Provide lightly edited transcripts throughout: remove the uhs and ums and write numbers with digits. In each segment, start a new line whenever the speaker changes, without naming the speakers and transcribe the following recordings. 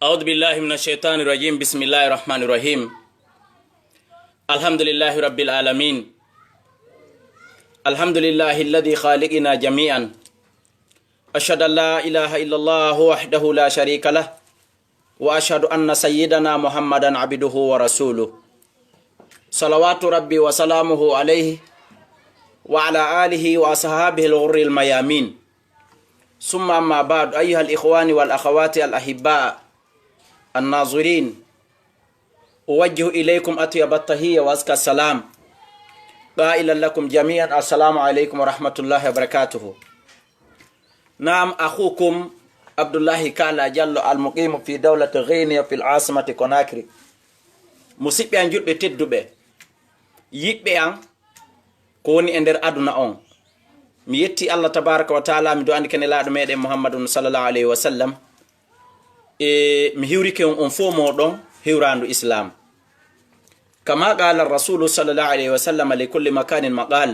أعوذ بالله من الشيطان الرجيم. بسم الله الرحمن الرحيم. الحمد لله رب العالمين. الحمد لله الذي خالقنا جميعا. أشهد أن لا إله إلا الله وحده لا شريك له، وأشهد أن سيدنا محمدا عبده ورسوله، صلوات ربي وسلامه عليه وعلى آله وأصحابه الغر الميامين. ثم أما بعد، أيها الإخوان والأخوات الأحباء الناظرين، أوجه إليكم أطيب التحية وأزكى السلام، قائلا لكم جميعا السلام عليكم ورحمة الله وبركاته. نعم، أخوكم عبد الله كالا جلو المقيم في دولة غينيا في العاصمة كوناكري. musidɓe an julɓe tedduɓe, yiɓɓe an ko woni e nder aduna on, mi yetti Allah tabaraka wa taala, mi do andi kene laaɗo meɗen muhammadun sallallahu alayhi wa sallam, mi hiwrike on fo moɗon hiwrandu islam. kama qala rasulu sallallahu alayhi wa sallam li kulli makanin maqal,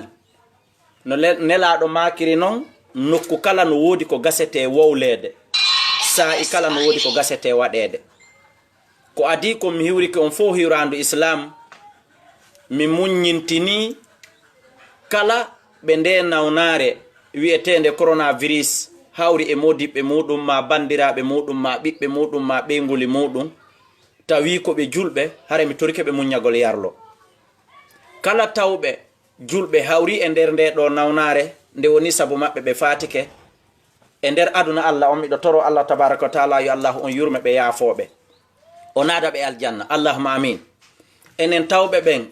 no nelaɗo makiri non nokku kala no wodi ko gasete wowlede, sa'i kala no wodi ko gasete waɗede. ko adi ko mi hiwrike on fo hiwrandu islam, mi muññintini kala ɓe nde nawnare wi'etende coronavirus hawri e modiɓɓe muɗum, ma bandiraɓe muɗum, ma ɓiɓɓe muɗum, ma ɓeyguli muɗum, tawi ko ɓe julɓe, hare mi torike ɓe muññagol yarlo. kala tawɓe julɓe hawri e nder nde ɗo nawnare, nde woni sabu maɓɓe ɓe fatike e nder aduna Allah on, miɗo toro Allah tabaraka wa taala yo Allah on yurme ɓe yaafoɓe, o naada ɓe aljanna, allahuma amin. enen tawɓe ɓen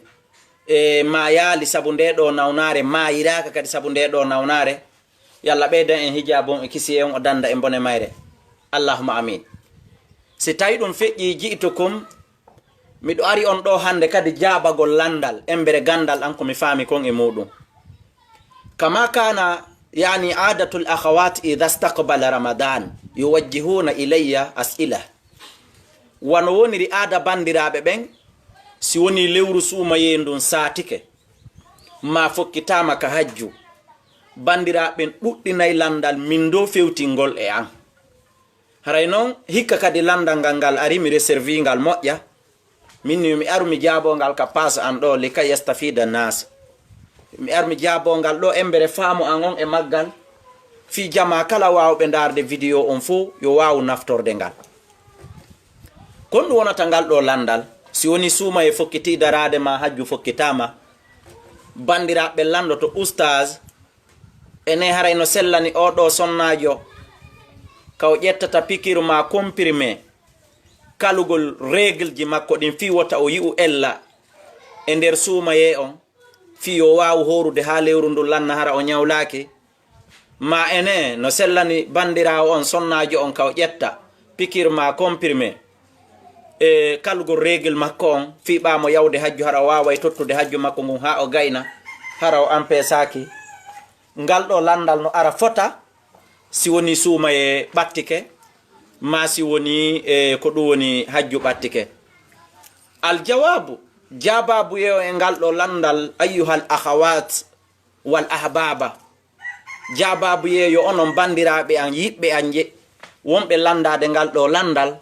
ma yaali sabu nde ɗo nawnare, ma yiraka kadi sabu nde ɗo nawnare, yalla ɓeydan en hijabon e kisi en, o danda en bone mayre, allahuma amin. si tawi ɗum feƴƴi ji'tukum, miɗo ari on ɗo hande kadi jabagol landal embere gandal an komi faami kon e muɗum. kama kana yani adatul akhawat idha staqbala ramadan yuwajjihuna ilayya as'ila, wano woniri aada bandiraɓe ɓen si woni lewru suumaye ndun satike ma fokkitama ka hajju, bandiraɓen ɗuɗɗinayi landal min do fewtingol e an. haray noon hikka kadi landal ngal ari mi réservi ngal moƴƴa, minni mi aru mi jaabongal ka passe an ɗo li kay yastafida nas, mi aru mi jaabongal ɗo embere faamu an on e maggal, fi jama kala wawɓe darde vidéo on fo yo wawu naftorde ngal. kon ɗum wonata ngal ɗo landal, si woni suuma e fokkiti darade ma hajju fokkitama, bandiraɓe landoto oustage ene haray no sellani oɗo sonnajo kaw ƴettata pikiru ma comprimé kalugol règle ji makko ɗin fi wota o yi'u ella e nder suumaye on, fi o wawu horude ha lewru ndu lanna hara o ñawlaki, ma ene no sellani bandirawo on sonnajo on kaw ƴetta pikiru ma comprimé e kalugol règle makko on, fiɓamo yawde hajju hara o wawa tottude hajju makko ngun ha o gayna, hara o ampesaki. ngal ɗo landal no ara fota si woni suuma e ɓattike, ma si woni ko ɗum woni hajju ɓattike. aljawabu, jababu yeyo e ngal ɗo landal, ayyuhal akhawat wal ahbaba, jababu yeyo onon bandiraɓe an, yiɓɓe an je wonɓe landade ngal ɗo landal,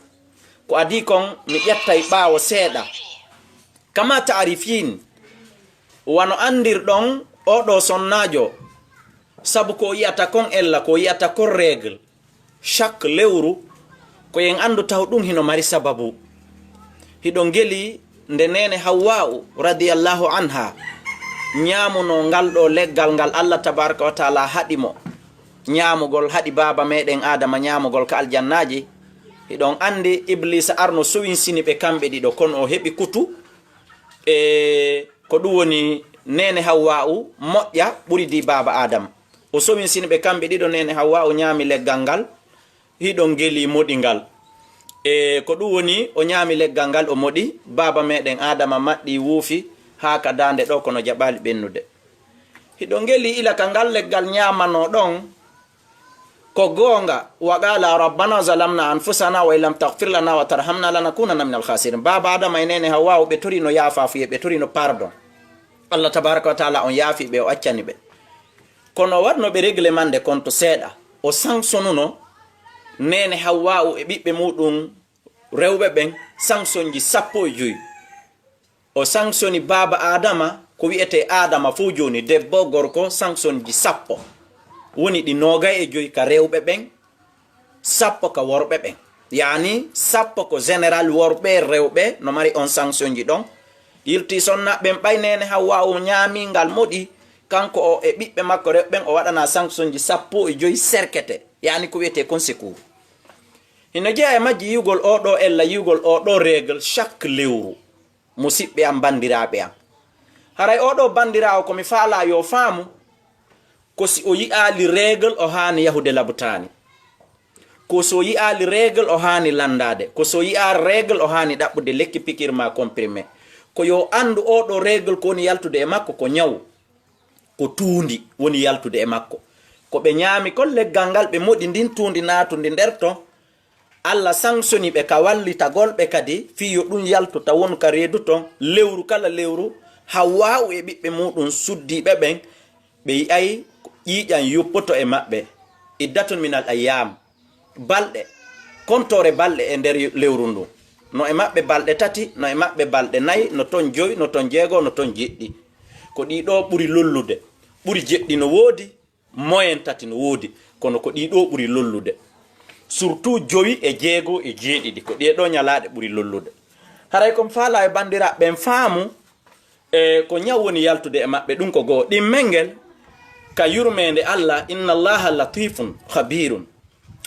ko adi kon mi ƴettay ɓaawo seeɗa. kama taarifin, wano andirɗon oɗo sonnajo, sabu ko yiyata kon ella, ko yiyata kon règle chaque lewru, ko yen andu taw ɗum hino mari sababu. hiɗo ngeli nde nene hawwa'u radiyallahu anha ñamuno ngal ɗo leggal ngal Allah tabaraka wa taala haɗi mo ñamugol, haɗi baba meɗen adama ñamugol ka aljannaji. hiɗon andi iblisa arno sowinsini ɓe kamɓe ɗiɗo, kono o heɓi kutu e ko ɗum woni nene hawwa'u moƴƴa ɓuri di baba adama, o sowinsini ɓe kamɓe ɗiɗo, nene hawwa'u ñaami leggal ngal, hiɗon geli moɗi ngal, e ko ɗum woni o ñaami leggal ngal o moɗi, baba meɗen adama maɗɗi wuufi ha ka dande ɗo kono jaɓali ɓennude. hiɗon geli ila ka ngal leggal ñamano ɗon ko gonga, wa qala rabbana zalamna anfusana wa illam taghfir lana wa tarhamna lanakunanna minal khasirin. baba adama e nene hawwa'u ɓe torino yaafafuye, ɓe torino pardon, Allah tabaraka wa taala on yaafi ɓe, o accani ɓe. kono warno ɓe réglemande compte seeɗa, o sanctionnuno nene hawwa'u e ɓiɓɓe muɗum rewɓe ɓen sanction ji 15 o sanctioni baba adama ko wi'ete adama fo joni debbo gorko sanction ji 10 woni ɗi 25 ka rewɓe ɓen 10 ka worɓe ɓen yani 10 ko général worɓe rewɓe no mari on sanction ji ɗon yilti sonna ɓen ɓaynene Hawwa o ñaamingal moɗi kanko o e ɓiɓɓe makko rewɓen o waɗana sanction ji 15 serkete yani ko wiyete consécours hino jeeya e majji yiwgol oɗo ella yiwgol oɗo règle chaque lewru musidɓe am bandiraɓe am haray oɗo bandirawo komi faala yo faamu ko si o yi'ali règle o hani yahude labtani ko so yi'ali règle o hani landade ko so yi'a règle o hani ɗaɓɓude lekki pikir ma comprimé ko yo andu oɗo règle ko woni yaltude e makko ko nyawu ko tuundi woni yaltude e makko ko ɓe ñaami kon leggal ngal ɓe moɗi ndin tuundi natundi nder to Allah sanctioni ɓe ka wallitagolɓe kadi fiyo ɗum yaltota won ka reedu ton lewru kala lewru Hawwa e ɓiɓɓe muɗum suddiɓe ɓen ɓe yi'ay ƴiiƴan yoppoto e maɓɓe iddatun minal ayyam balɗe kontore balɗe e nder lewru ndu no e maɓɓe balɗe tati no e maɓɓe balɗe nayi no ton joyi no ton jeego no ton jeɗɗi ko ɗiɗo ɓuri lollude ɓuri jeɗɗi no woodi moyen tati no woodi kono ko ɗiɗo ɓuri lollude surtout joyi e jeego e jeeɗiɗi ko ɗeɗo ñalaɗe ɓuri lollude haray kom faala e bandiraɓe ɓen faamu ko ñaw woni yaltude e maɓɓe ɗum ko goo ɗimmel ka yurmede Allah inna allaha latifun khabirun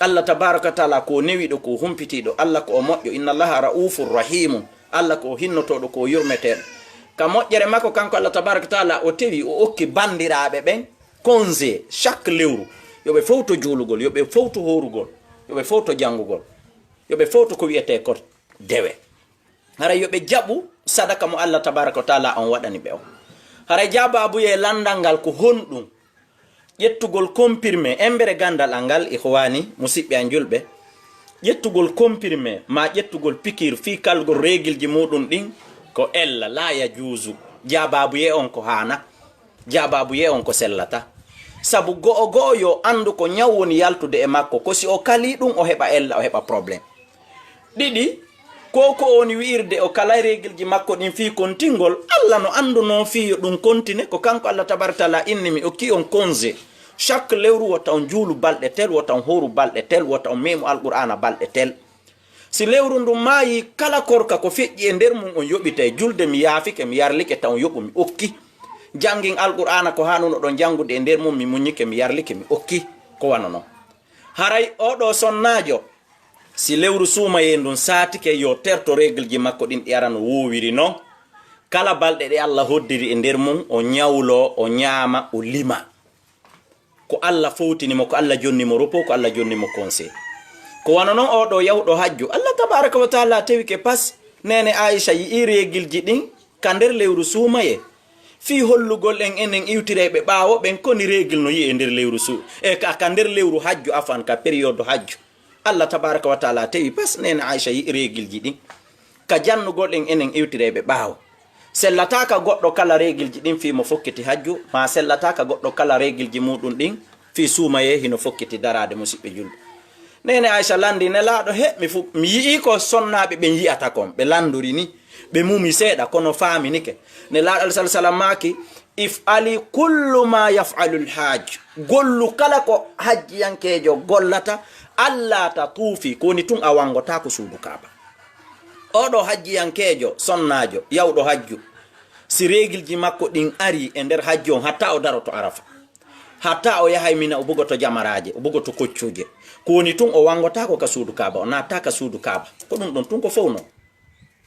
Allah tabaraka taala ko newiɗo ko humpitiɗo Allah ko o moƴƴo inna allaha raufur rahimun Allah ko hinnotoɗo ko yurmeteɗo ka moƴƴere makko kanko Allah tabaraka taala o tewi o okki bandiraɓe ɓen congé chaque lewru yoɓe fowto juulugol yoɓe fowto horugol yoɓe fowto janngugol yoɓe fowto ko wiyete ko dewe haray yoɓe jaɓu sadaka mo Allah tabaraka taala on waɗani ɓe o haray jababuye landal ngal ko honɗum ƴettugol comprimé embere gandal al ngal ihwani musidɓe an julɓe ƴettugol comprimé ma ƴettugol pikir fi kalgol régil ji muɗum ɗin ko ella la ya juusu jababuye on ko hana jababuye on ko sellata sabu go'o yo andu ko ñaw woni yaltude e makko ko si o kali ɗum o heɓa ella o heɓa probléme ɗiɗi ko woni wi'irde o kala régil ji makko ɗin fi kontingol Allah no andu non fiyo ɗum continue ko kanko Allah tabaratala inni mi okki on congé chaque lewru wota on juulu balɗe tel wota on horu balɗe tel wota on memu alqur'ana balɗe tel si lewru ndum maayi kala korka ko feƴƴi e nder mum on yoɓite julde mi yaafike mi yarlike taw yoɓu mi okki jangin alqur'ana ko hanuno ɗon jangude e nder mum mi muñike mi yarlike mi okki ko wana non haray oɗo sonnajo si lewru suumaye ndun saatike yo terto règle ji makko ɗin ɗi ara no wowiri non kala balɗe ɗe Allah hoddiri e nder mum o ñawlo o ñaama o lima ko Allah fowtinimo ko Allah jonnimo repos ko Allah jonnimo conseil ko wana non oɗo yawɗo hajju Allah tabaraka wa taala tawi ke pas nene Aisha yi règle ji ɗin ka nder lewru suumaye fi hollugol en enen iwtireɓe ɓaawo ɓen koni règle no yi e nder lewru ka nder lewru hajju afan ka période hajju Allah tabaraka wa taala tawi pas nene Aisha yi règle ji ɗin ka jannugol en enen iwtireɓe ɓaawo sellataka goɗɗo kala règle ji ɗin fi mo fokkiti hajju ma sellataka goɗɗo kala règle ji muɗum ɗin fi suumaye hino fokkiti darade musidɓe julɓe nene Aisha landi nelaɗo mi yii ko sonnaɓe ɓen yiyata kon ɓe landuri ni ɓe mumi seeɗa kono faaminike nelaɗo sal salam maki if ali kullu ma yaf'alu lhaj gollu kala ko hajjiyankejo gollata Allah ta tuufi koni tun a wangota ko suudu Kaaba oɗo hajjiyankejo sonnajo yawɗo hajju si règle ji makko ɗin ari e nder hajji on hatta o daroto Arafa hatta o yahay Mina o bugoto jamaraje o bugoto koccuje koni tun o wangota ko ka suudu Kaaba o natta ka suudu Kaaba ko ɗum ɗon tun ko fowno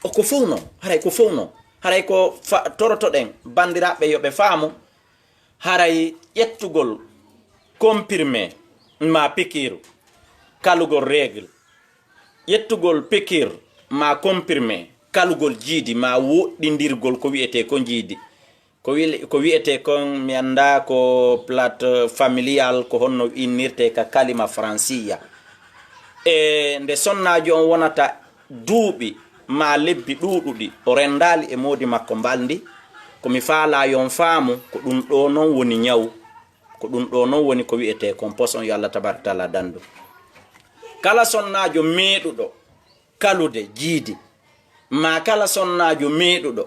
o ko fowno haray ko fowno haray ko toroto ɗen bandiraɓe yoɓe faamu haray ƴettugol comprimé ma pikiru kalugol règle ƴettugol pikir ma comprimé kalugol jiidi ma woɗɗidirgol ko wiyete ko jiidi ko wiyete kon mi anda ko plate familial ko honno innirte ka kalima franciya e nde sonnajo on wonata duuɓi ma lebbi ɗuɗuɗi o rendali e modi makko mbaldi komi faala yon faamu ko ɗum ɗo non woni ñaw ko ɗum ɗo non woni ko wiyete kon poson yo Allah tabaraka taala dandu kala sonnajo meɗuɗo kalude jiidi ma kala sonnajo meeɗuɗo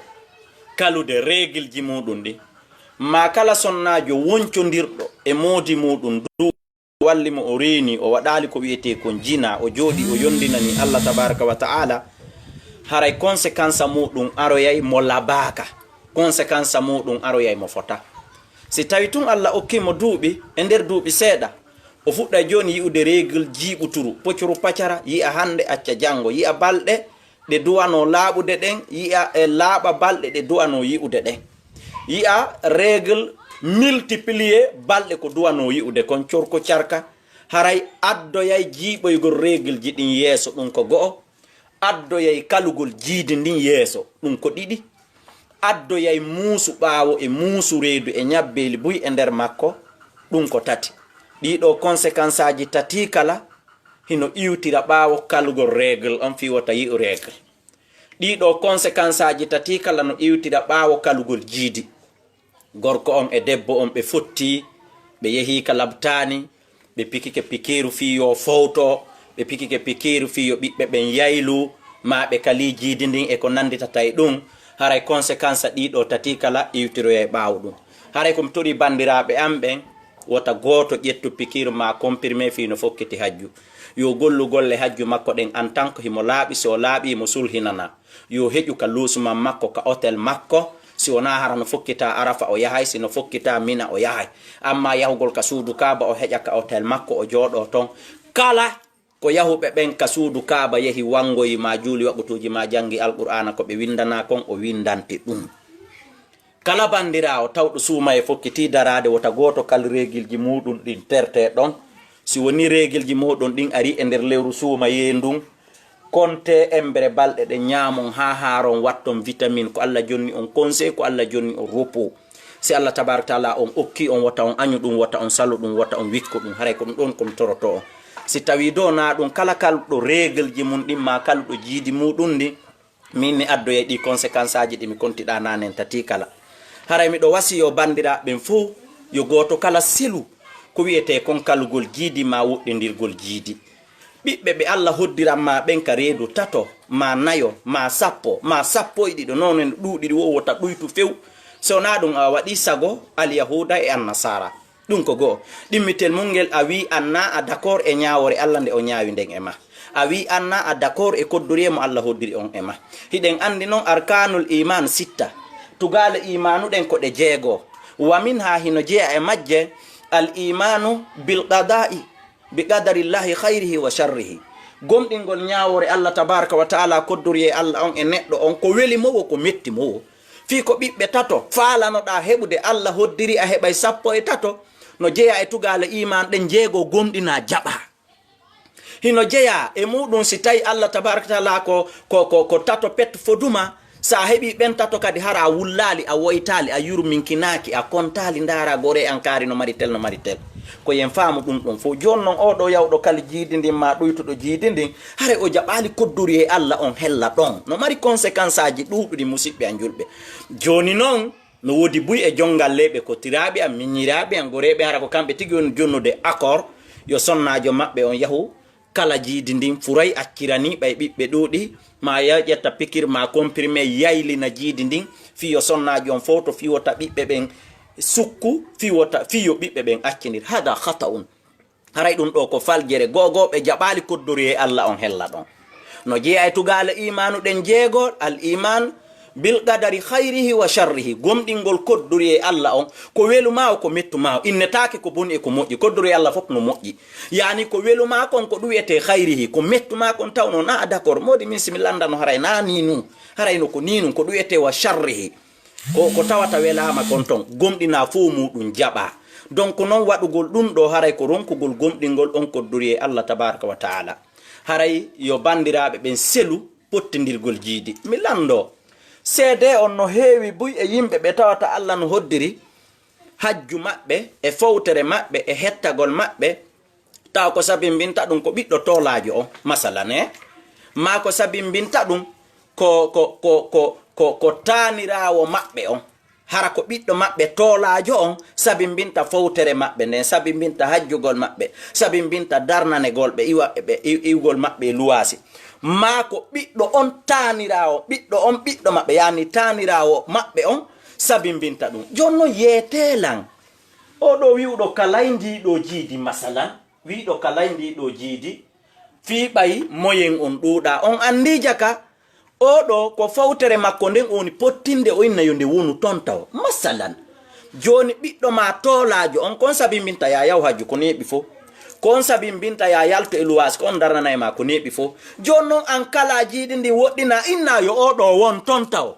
kalude règle muɗum ɗi ma kala sonnajo woncodirɗo e moodi muɗum du walli mo o reeni o waɗali ko wiyete kon jina o jooɗi o yondinani Allah tabaraka wa ta'ala haray conséquence muɗum aroyay mo labaka conséquence muɗum aroyay mo fota si tawi tun Allah okkimo duuɓi e nder duuɓi seeɗa o fuɗɗa joni yi'ude règle jiiɓuturu poccuru paccara yi'a hande acca janggo yi'a balɗe ɗe duwano laaɓude ɗen yi'a e laaɓa balɗe ɗe duwano yi'ude ɗen yi'a règle multiplier balɗe ko duwano yi'ude kon corko carka haray addoyay jiiɓoygol règle ji ɗin yeeso ɗum ko go'o addoyay kalugol jiidi ndin yeeso ɗum ko ɗiɗi addoyay muusu ɓaawo e muusu reedu e ñabbeli buy e nder makko ɗum ko tati ɗiɗo conséquence aji tati kala hino iwtira ɓaawo kalugol règle on fi wota yi'u règle ɗiɗo conséquence aji tati kala no iwtira ɓaawo kalugol jiidi gorko on e debbo on ɓe fotti ɓe yehi ka labtani ɓe pikike pikiru fiyo fowto ɓe pikike pikiru fiyo ɓiɓɓe ɓen yaylu ma ɓe kali jiidi ndin e ko nanditata e ɗum haray conséquence ɗiɗo tati kala iwtiroya e ɓaawo ɗum haray komi tori bandiraɓe am ɓen wota goto ƴettu pikiru ma comprimé fi no fokkiti hajju yo gollu golle hajju makko ɗen en tant que himo laaɓi so laaɓi mo sulhinana yo heƴu ka luusuma makko ka hôtel makko si wona hara no fokkita arafa o yahay sino fokkita mina o yahay amma yahugol ka suudu kaaba o heƴa ka hôtel makko o jooɗo ton kala ko yahuɓe ɓen ka suudu kaaba yehi wangoyi ma juuli waɓutuji ma jangi alqur'ana ko ɓe windana kon o windanti ɗum kala bandirawo tawɗo suuma e fokkiti darade wota goto kal règle ji muɗum ɗin terte ɗon si woni règle ji muɗum ɗin ari e nder lewru suuma yendum konte embere balɗe ɗe ñaamon ha haron watton vitamine ko Allah jonni on conseil ko Allah jonni on repos si Allah tabaraka taala on okki on wata on añu ɗum wata on salu ɗum wata on wikko ɗum haray ko ɗum ɗon komi toroto on si tawi do na ɗum kala kalɗo règle ji mum ɗin ma kalɗo jiidi muɗum ndi min mi addoya ɗi conséquence aji ɗi mi kontiɗa nanen tati kala haray miɗo wasi yo bandiraɓen fo yo goto kala selu ko wiyete kon kalugol jiidi ma woɗɗodirgol jiidi ɓiɓɓe ɓe Allah hoddiranma ɓen ka reedu tato ma nayo ma sappo e ɗiɗo noon en ɗuuɗiɗi wo wota ɗuytu few so na ɗum a waɗi sago alyahuda e annasara ɗum ko go'o ɗimmitel mungel a wi anna a d'accord e ñawore Allah nde o ñaawi nden e ma a wi anna a d'accord e koddori mo Allah hoddiri on e ma hiɗen andi noon arkanul iman sitta tugale imanu ɗen ko ɗe jeego wa min ha hino jeeya e majje al imanu bil qada'i bi qadarillahi khayrihi wa sharrihi gomɗingol ñawore Allah tabaraka wa taala koddori e Allah on e neɗɗo on ko weli mowo ko metti mowo fi ko ɓiɓɓe tato faalanoɗa heɓude Allah hoddiri a heɓay sappo e tato no jeeya e tugale iman ɗen jeego gomɗina jaɓa hino jeeya e muɗum si tawi Allah tabaraka taala ko tato pet foduma sa heɓi ɓen tato kadi hara a wullali a woytali a yurminkinaki a kontali ndara gore ankari no mari tel ko yen faamu ɗum ɗon fo joni noon oɗo yawɗo kala jiidi ndin ma ɗuytuɗo jiidi ndin hare o jaɓali koddori e Allah on hella ɗon no mari conséquence aji ɗuɗuɗi musidɓe an julɓe joni noon no wodi buy e jongal leɓe ko tiraɓe an miñiraɓe an goreɓe hara ko kamɓe tigi woni jonnude accord yo sonnajo maɓɓe on yahu kala jiidi ndin furay accirani ɓay ɓiɓɓe ɗuɗi ma ƴetta pikir ma comprimé yaylina jiidi ndin fiyo sonnajo on fof to fiwota ɓiɓɓe ɓen sukku fiyo ɓiɓɓe ɓen accinir hada khata un haray ɗum ɗo ko faljere gogoɓe jaɓali koddori e Allah on hella ɗon no jeeya e tugale imanu ɗen jeego al iman bil qadari khayrihi wa sharrihi gomɗingol koddori e Allah on ko welu ma ko mettu ma innetake ko boni e ko moƴƴi koddori e Allah fof no moƴƴi yani ko welu ma kon ko ɗuwete khayrihi ko mettu ma kon tawno na d'accord modi min simi landano haray na ninu haray no ko ninu ko ɗuwete wa sharrihi ko tawata welama kon ton gomɗina fo muɗum jaɓa donc noon waɗugol ɗum ɗo haray ko ronkugol gomɗingol on koddori e Allah tabaraka wa taala haray yo bandiraɓe ɓen selu pottidirgol jiidi mi lando seede on no heewi buy e yimɓe ɓe tawata Allah no hoddiri hajju maɓɓe e fowtere maɓɓe e hettagol maɓɓe taw ko sabimbinta ɗum ko ɓiɗɗo tolajo on masalan ma ko sabimbinta ɗum ko tanirawo maɓɓe on hara ko ɓiɗɗo maɓɓe toolaajo on sabi mbinta fowtere maɓɓe nden sabi mbinta hajjugol maɓɓe sabi mbinta darnanegol ɓe iwgol maɓɓe luwaasi maa ko ɓiɗɗo on taaniraawo ɓiɗɗo maɓɓe yani taaniraawo maɓɓe on sabi mbinta ɗum jooni noon yeeteelan oɗo wiwɗo kalay ndiɗo jiidi masalan wiɗo kalay ndiɗo jiidi fii ɓayi moyen on ɗuuɗa on anndija ka oɗo ko fawtere makko nden woni pottinde o inna yo nde wonu ton taw masalan joni ɓiɗɗo ma toolaajo on kon sabi mbinta ya yaw hajju ko neeɓi fof kon sabi mbinta ya yalto e luwas ko on darnana e ma ko neeɓi fof joni noon an kala jiiɗi ndi woɗɗina inna yo oɗo won ton taw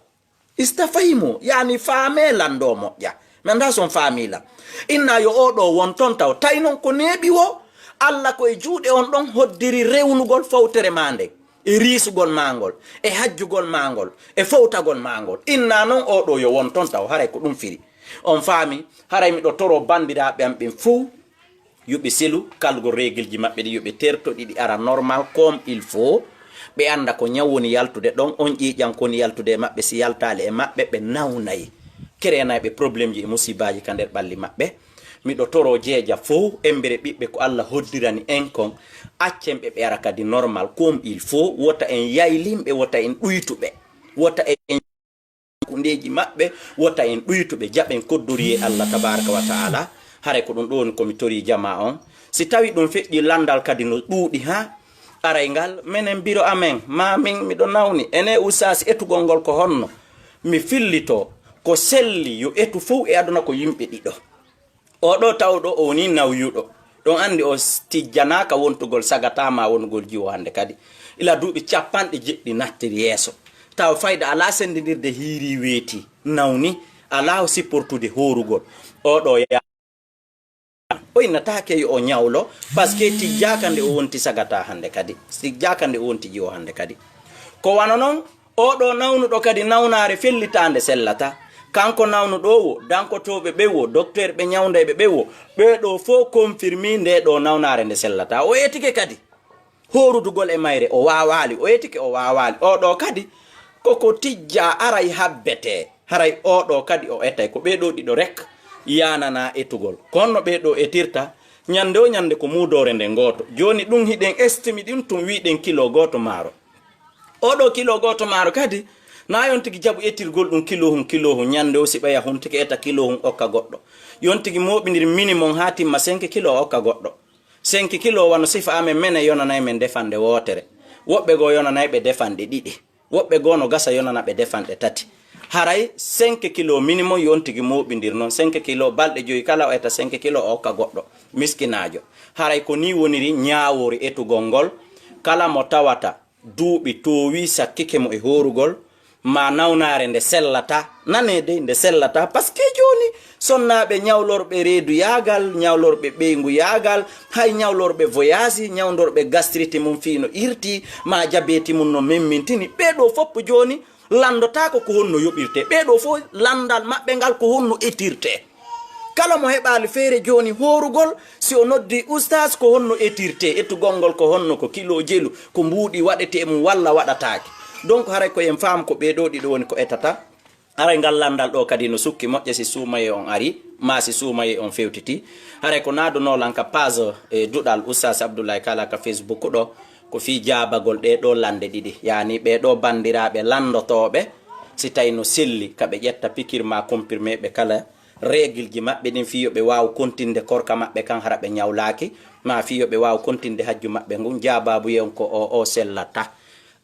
istafahimo yani faame lando moƴƴa mi anda son faamila inna yo oɗo won ton taw tawi noon ko neeɓi wo Allah koye juuɗe on ɗon hoddiri rewnugol fawtere ma nde e riisugol mangol e hajjugol mangol e fowtagol mangol inna noon oɗo yo won ton taw haray ko ɗum firi on faami haray miɗo toro bandiraɓe am ɓen fou yoɓe selu kalgol régilji maɓɓe ɗi yoɓe terto ɗiɗi ara normal comme il faut ɓe anda ko ñaw woni yaltude ɗon on ƴiƴan koni yaltude e maɓɓe si yaltali e maɓɓe ɓe nawnayi kerenaɓe probléme ji e musibaji ka nder ɓalli maɓɓe miɗo toro jeeja fof embere ɓiɓɓe ko Allah hoddirani en kon accen ɓe ara kadi normal comme il faut wota en yaylimɓe wota en ɗuytuɓe wota en kundeji maɓɓe wota en ɗuytuɓe jaɓen koddori e Allah tabaraka wa taala hare ko ɗum ɗon komi tori jama on si tawi ɗum feƴƴi landal kadi no ɗuuɗi ha aray ngal minen biro amen mamin miɗo nawni ene usasi etugol ngol ko honno mi fillito ko selli yo etu fof e aduna ko yimɓe ɗiɗo oɗo tawɗo o woni nawyuɗo ɗon andi o tijjanaka wontugol sagatama wongol jiwo hande kadi ila duuɓi capanɗe jeɗɗi nattiri yeeso taw fayda ala sendidirde hiiri weeti nawni ala o sipportude horugol oɗo ya o innatake yo o ñawlo par ce que tijjaka nde o wonti sagata hande kadi tijjaka nde o wonti jiwo hande kadi ko wana noon oɗo nawnuɗo kadi nawnare fellitande sellata kanko nawnuɗo wo dankotoɓe ɓe wo docteur ɓe ñawdeɓe ɓe wo ɓeɗo fof confirmi nde ɗo nawnare nde sellata o etike kadi horudugol e mayre o wawali o etike o wawali oɗo kadi koko tijja aray habbete haray oɗo kadi o etay ko ɓeɗo ɗiɗo rek yanana etugol konno ɓeɗo etirta ñande o ñande ko mudore nde goto joni ɗum hiɗen estimi ɗin tum wiɗen kilo goto maaro oɗo kilo goto maaro kadi na yontigi jaɓu etirgol ɗum kilo hun ñande o si ɓaya huntiki eta kilo hun okka goɗɗo yontigi moɓidir minimum ha timma 5 kilo okka goɗɗo 5 kilo wano sifa amen mene yonanayi men defande wotere woɓɓe goo yonanayi ɓe defanɗe ɗiɗi woɓɓe goo no gasa yonana ɓe defanɗe tati haray 5 kilo minimum yontigi moɓidir noon 5 kilo balɗe joyi kala o eta 5 kilo o okka goɗɗo miskinajo haray ko ni woniri ñawori etugol ngol kala mo tawata duuɓi towi sakkike mo e horugol ma nawnare nde sellata nanede nde sellata par ce que joni sonnaɓe ñawlorɓe reedu yagal ñawlorɓe ɓeygu yagal hay ñawlorɓe voyage ñawdorɓe gastrite mum fiino irti ma jabeti mum no memmintini ɓeɗo foppo joni landotako ko honno yoɓirte ɓeɗo fof landal maɓɓe ngal ko honno etirte kala mo heɓali feere joni horugol si o noddi oustage ko honno etirte etugol ngol ko honno ko kilo jelu ko mbuuɗi waɗete mum walla waɗatake donc haray ko en faam ko ɓeɗo ɗiɗo woni ko etata haray ngal landal ɗo kadi no sukki moƴƴa si suumaye on ari ma si suumaye on fewtiti haray ko nadonolan ka page e duɗal oustage Abdoulaye Kala ka Facebook ɗo ko fi jabagol ɗe ɗo lande ɗiɗi yani ɓeɗo bandiraɓe landotoɓe si tawi no selli kaɓe ƴetta pikir ma comprimé ɓe kala règle ji maɓɓe ɗin fiyoɓe wawa kontinde korka maɓɓe kan hara ɓe ñawlaki ma fiyoɓe wawa kontinde hajju maɓɓe ngun jababu yewn ko o sellata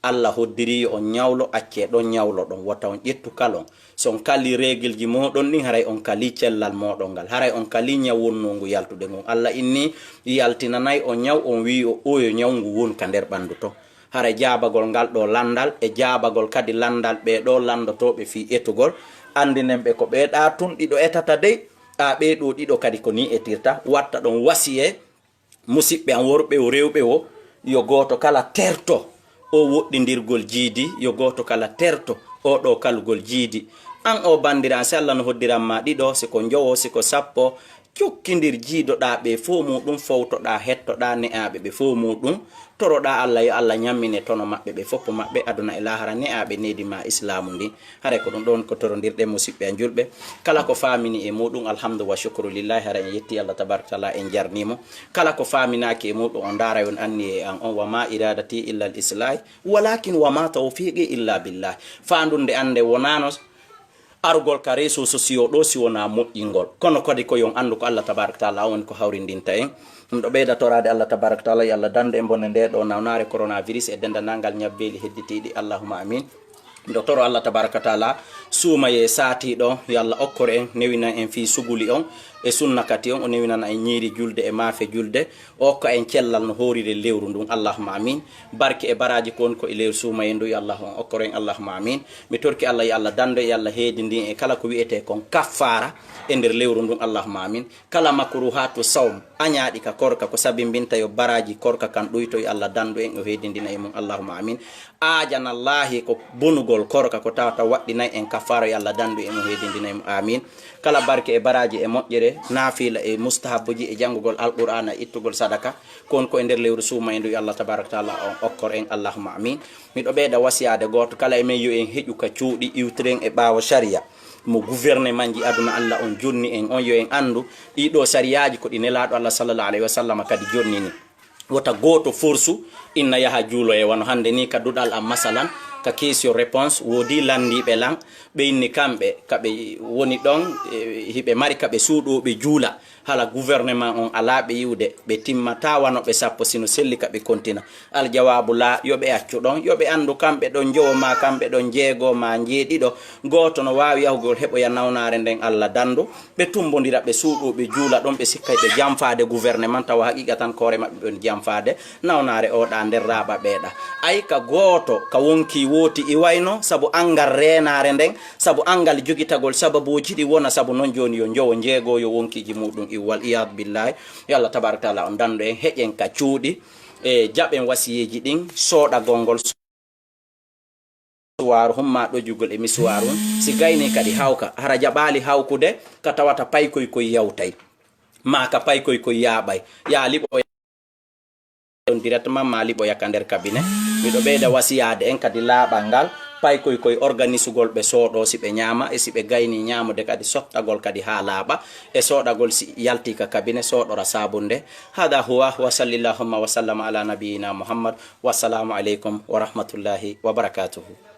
Allah hoddiri on ñawlo acce ɗon ñawlo ɗon wata on ƴettu kalon son kali règle ji moɗon ɗin haray on kali cellal moɗon ngal haray on kali ñaw wonnongu yaltude ngun Allah inni yaltinanayi on ñaw on wi o oyo ñawngu won ka nder ɓandu to haray jabagol ngal ɗo landal e jabagol kadi landal ɓeɗo landotoɓe fi etugol andinenɓe ko ɓeɗa tun ɗiɗo etata dey a ɓeɗo ɗiɗo kadi ko ni etirta watta ɗon wasiye musidɓe an worɓe o rewɓe o yo goto kala terto o woɗɗidirgol jiidi yo goto kala terto oɗo kalgol jiidi an o bandira si Allah no hoddiranma ɗiɗo siko jowo siko sappo jokkindir jiidoɗa ɓe fo muɗum fowtoɗa hettoɗa ne'aɓe ɓe fo muɗum toroɗa Allah yo Allah nyammine tono maɓɓe ɓe foppo maɓɓe aduna e lahara ne'aɓe nedima islamu ndi hare ko ɗum ɗon ko torondirɗe musidɓe a julɓe kala ko famini e muɗum alhamdu wa shukru lillahi hara en yetti Allah tabaraka taala en jarnimo kala ko faminaki e muɗum on dara on anni e an on wa ma iradati illa al islah walakin wa ma tawfiqi illa billah fandunde ande wonano arugol ka réseaux sociaux ɗo si wona moƴƴingol kono kadi ko yon andu ko Allah tabaraka taala woni ko hawrindinta en ɗum ɗo ɓeyda torade Allah tabaraka taala yo Allah dande e bonde nde ɗo nawnare coronavirus e dendanalngal ñabbeli hedditiɗi allahuma amin ɗo toro Allah tabaraka taala suumaye saatiɗo yo Allah okkore en newina en fi suguli on e sunna kati on o newinana en ñiiri julde e maafe julde o hokka en cellal no hoorire lewru ndun allahuma amin barke e baraji kon ko e lewru suumaye ndu yo Allah on okkore en allahuma amin mi torki Allah yo Allah dando e Allah heedi ndin e kala ko wiyete kon kaffara e nder lewru ndun allahuma amin kala makru hatu sawm añaaɗi ka korka ko sabimbinta yo baraji korka kan ɗoyto yo Allah dando en o heedindina e mum allahuma amin ajanallahi ko bonugol korka ko tawata waɗɗinay en kaffara yo Allah dando en o heedindina e mum amin kala barke e baraji e moƴƴere nafila e mustahabuji e jangugol alqur'ana e ittugol sadaka kon ko e nder lewru suuma e ndu Allah tabaraka taala on okkor en allahumma amin miɗo ɓeyda wasiyade goto kala e men yo en heƴu ka cuuɗi iwtiren e ɓaawo sharia mo gouvernement ji aduna Allah on jonni en on yo en andu ɗiɗo sariyaji ko ɗi nelaɗo Allah sallallahu alayhi wa sallam kadi jonnini wota goto forsu inna yaha juulo e wano hande ni ka duɗal am masalan ka question réponse wodi landiɓe lan ɓe inni kamɓe kaɓe woni ɗon hiɓe mari kaɓe suuɗoɓe juula hala gouvernement on alaɓe yiwde ɓe timmata wanoɓe sappo sino selli kaɓe kontina aljawabu la yoɓe accu ɗon yoɓe andu kamɓe ɗon jowoma kamɓe ɗon jeegoma jeeɗiɗo goto no wawi yahugol heɓoya nawnare nden Allah dandu ɓe tumbodira ɓe suuɗoɓe juula ɗon ɓe sikkay ɓe jamfade gouvernement tawa haqiqa tan koore mabɓe ɓen jamfade nawnare oɗa nder raɓa ɓeeɗa ay ka goto ka wonki woti i wayno sabu angal renare nden sabu angal jogitagol sababuji ɗi wona sabu noon joni yo jowo jeego yo wonkiji muɗum i wal iyad billahi yo Allah tabaraka taala on dando en heƴen ka cuuɗi e jaɓen wasiyeji ɗin sooɗa gongol suwaru humma ɗojugol e misuwaru si gayni kadi hawka hara jaɓali hawkude ka tawata paykoy koy yawtay ma ka paykoy koy yaaɓay ya liɓo directement ma liɓo yakka nder cabinet miɗo ɓeyda wasiyade en kadi laaɓal ngal paykoy koy organisugol ɓe sooɗo si ɓe ñaama e si ɓe gayni ñaamude kadi sottagol kadi ha laaɓa e soɗagol si yalti ka cabinet soɗora sabunde hada huwa wa sallillahumma wa sallama ala nabiyina muhammad wassalamu aleykum wa rahmatullahi wa barakatuhu